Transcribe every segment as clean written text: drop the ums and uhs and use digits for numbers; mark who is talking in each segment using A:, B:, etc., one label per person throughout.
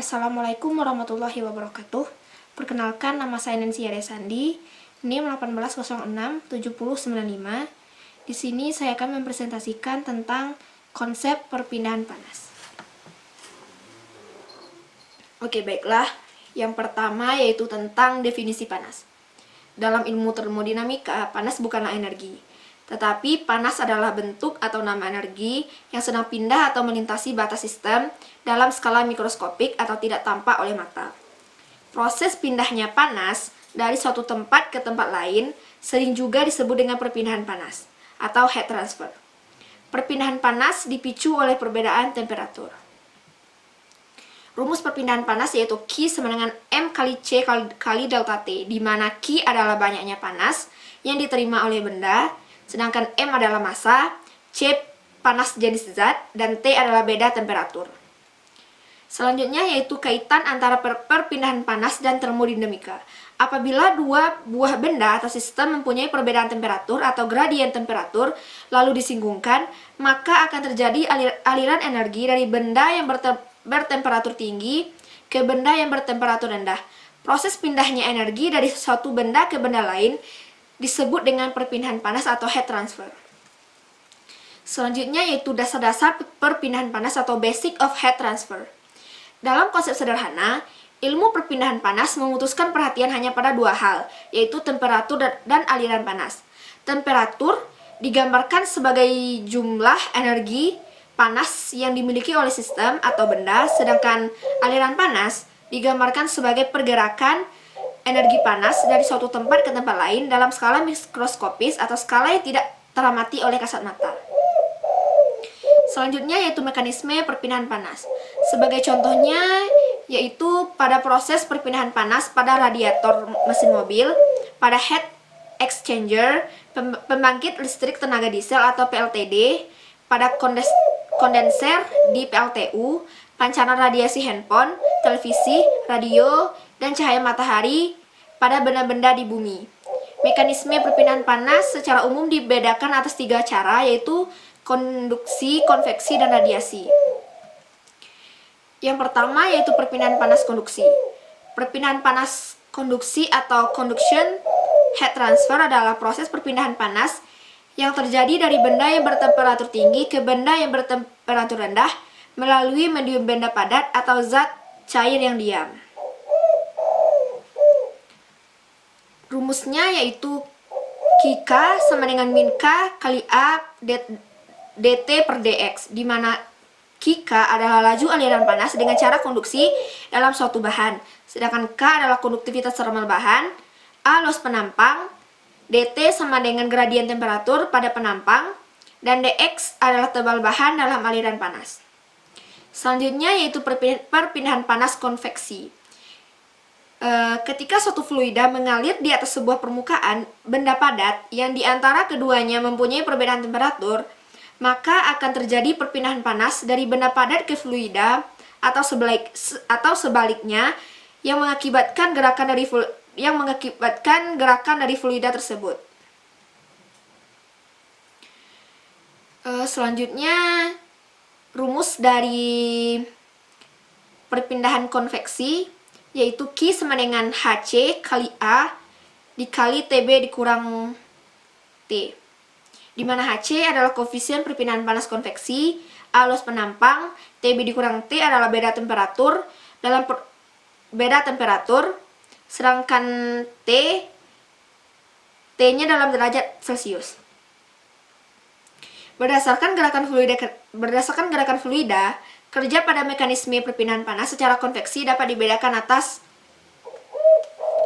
A: Assalamualaikum warahmatullahi wabarakatuh. Perkenalkan, nama saya Nancy Sandi, NIM 18067095. Di sini saya akan mempresentasikan tentang konsep perpindahan panas. Oke, baiklah. Yang pertama yaitu tentang definisi panas. Dalam ilmu termodinamika, panas bukanlah energi, tetapi panas adalah bentuk atau nama energi yang sedang pindah atau melintasi batas sistem dalam skala mikroskopik atau tidak tampak oleh mata. Proses pindahnya panas dari suatu tempat ke tempat lain sering juga disebut dengan perpindahan panas atau heat transfer. Perpindahan panas dipicu oleh perbedaan temperatur. Rumus perpindahan panas yaitu Q sama dengan M kali C kali delta T, di mana Q adalah banyaknya panas yang diterima oleh benda, sedangkan M adalah massa, C panas jenis zat, dan T adalah beda temperatur. Selanjutnya yaitu kaitan antara perpindahan panas dan termodinamika. Apabila dua buah benda atau sistem mempunyai perbedaan temperatur atau gradien temperatur lalu disinggungkan, maka akan terjadi aliran energi dari benda yang bertemperatur tinggi ke benda yang bertemperatur rendah. Proses pindahnya energi dari suatu benda ke benda lain disebut dengan perpindahan panas atau heat transfer. Selanjutnya yaitu dasar-dasar perpindahan panas atau basic of heat transfer. Dalam konsep sederhana, ilmu perpindahan panas memutuskan perhatian hanya pada dua hal, yaitu temperatur dan aliran panas. Temperatur digambarkan sebagai jumlah energi panas yang dimiliki oleh sistem atau benda, sedangkan aliran panas digambarkan sebagai pergerakan energi panas dari suatu tempat ke tempat lain dalam skala mikroskopis atau skala yang tidak teramati oleh kasat mata. Selanjutnya yaitu mekanisme perpindahan panas. Sebagai contohnya yaitu pada proses perpindahan panas pada radiator mesin mobil, pada heat exchanger, pembangkit listrik tenaga diesel atau PLTD, pada kondenser di PLTU, pancaran radiasi handphone, televisi, radio, dan cahaya matahari pada benda-benda di bumi. Mekanisme perpindahan panas secara umum dibedakan atas tiga cara, yaitu konduksi, konveksi, dan radiasi. Yang pertama yaitu perpindahan panas konduksi. Perpindahan panas konduksi atau conduction heat transfer adalah proses perpindahan panas yang terjadi dari benda yang bertemperatur tinggi ke benda yang bertemperatur rendah melalui medium benda padat atau zat cair yang diam. Rumusnya yaitu K sama dengan min K kali A dt per dx, di mana K adalah laju aliran panas dengan cara konduksi dalam suatu bahan, sedangkan K adalah konduktivitas thermal bahan, A loss penampang, dt sama dengan gradien temperatur pada penampang, dan dx adalah tebal bahan dalam aliran panas. Selanjutnya yaitu perpindahan panas konveksi. Ketika suatu fluida mengalir di atas sebuah permukaan benda padat yang diantara keduanya mempunyai perbedaan temperatur, maka akan terjadi perpindahan panas dari benda padat ke fluida atau sebaliknya yang mengakibatkan gerakan dari fluida tersebut. Selanjutnya rumus dari perpindahan konveksi yaitu Q sama dengan HC kali A dikali TB dikurang T, di mana HC adalah koefisien perpindahan panas konveksi, A loss penampang, TB dikurang T adalah beda temperatur sedangkan T-nya dalam derajat Celcius. Berdasarkan gerakan fluida, kerja pada mekanisme perpindahan panas secara konveksi dapat dibedakan atas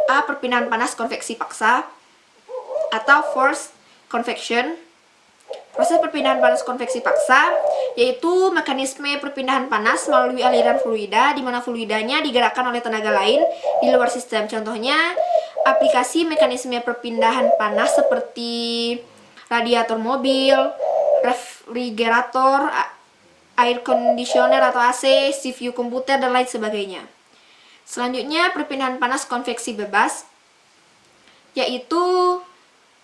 A: A. Perpindahan panas konveksi paksa atau forced convection. Proses perpindahan panas konveksi paksa yaitu mekanisme perpindahan panas melalui aliran fluida di mana fluidanya digerakkan oleh tenaga lain di luar sistem. Contohnya aplikasi mekanisme perpindahan panas seperti radiator mobil, refrigerator, air conditioner atau AC, CPU komputer, dan lain sebagainya. Selanjutnya perpindahan panas konveksi bebas yaitu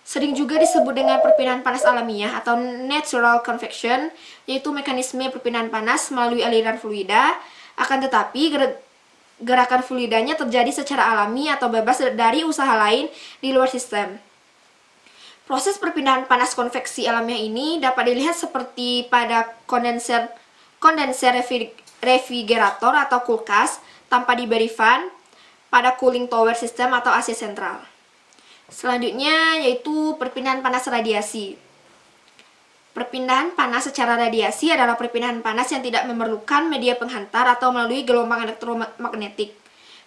A: sering juga disebut dengan perpindahan panas alamiah atau natural convection, yaitu mekanisme perpindahan panas melalui aliran fluida. Akan tetapi gerakan fluidanya terjadi secara alami atau bebas dari usaha lain di luar sistem. Proses perpindahan panas konveksi alamiah ini dapat dilihat seperti pada kondenser refrigerator atau kulkas tanpa diberi fan, pada cooling tower system atau AC sentral. Selanjutnya yaitu perpindahan panas radiasi. Perpindahan panas secara radiasi adalah perpindahan panas yang tidak memerlukan media penghantar atau melalui gelombang elektromagnetik.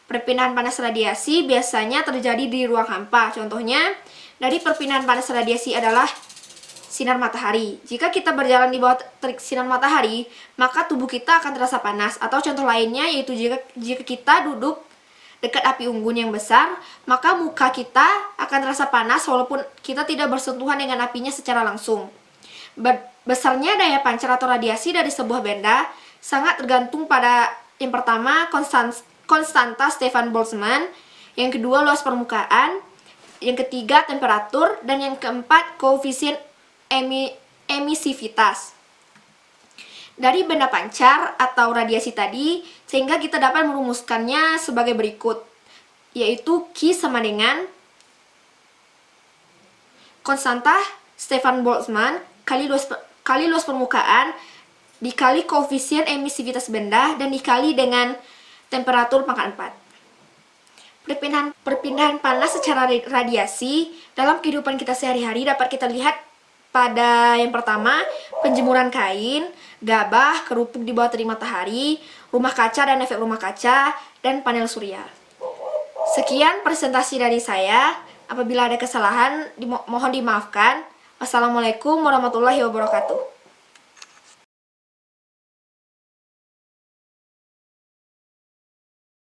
A: Perpindahan panas radiasi biasanya terjadi di ruang hampa. Contohnya, dari perpindahan panas radiasi adalah sinar matahari. Jika kita berjalan di bawah terik sinar matahari, maka tubuh kita akan terasa panas. Atau contoh lainnya yaitu jika kita duduk dekat api unggun yang besar, maka muka kita akan terasa panas walaupun kita tidak bersentuhan dengan apinya secara langsung. Besarnya daya pancar atau radiasi dari sebuah benda sangat tergantung pada yang pertama konstanta Stefan Boltzmann, yang kedua luas permukaan, yang ketiga temperatur, dan yang keempat koefisien emisivitas. Dari benda pancar atau radiasi tadi, sehingga kita dapat merumuskannya sebagai berikut, yaitu Q sama dengan konstanta Stefan Boltzmann kali luas permukaan dikali koefisien emisivitas benda dan dikali dengan temperatur pangkat 4. Perpindahan panas secara radiasi dalam kehidupan kita sehari-hari dapat kita lihat pada yang pertama, penjemuran kain, gabah, kerupuk di bawah terik matahari, rumah kaca dan efek rumah kaca, dan panel surya. Sekian presentasi dari saya. Apabila ada kesalahan, mohon dimaafkan. Wassalamualaikum warahmatullahi wabarakatuh.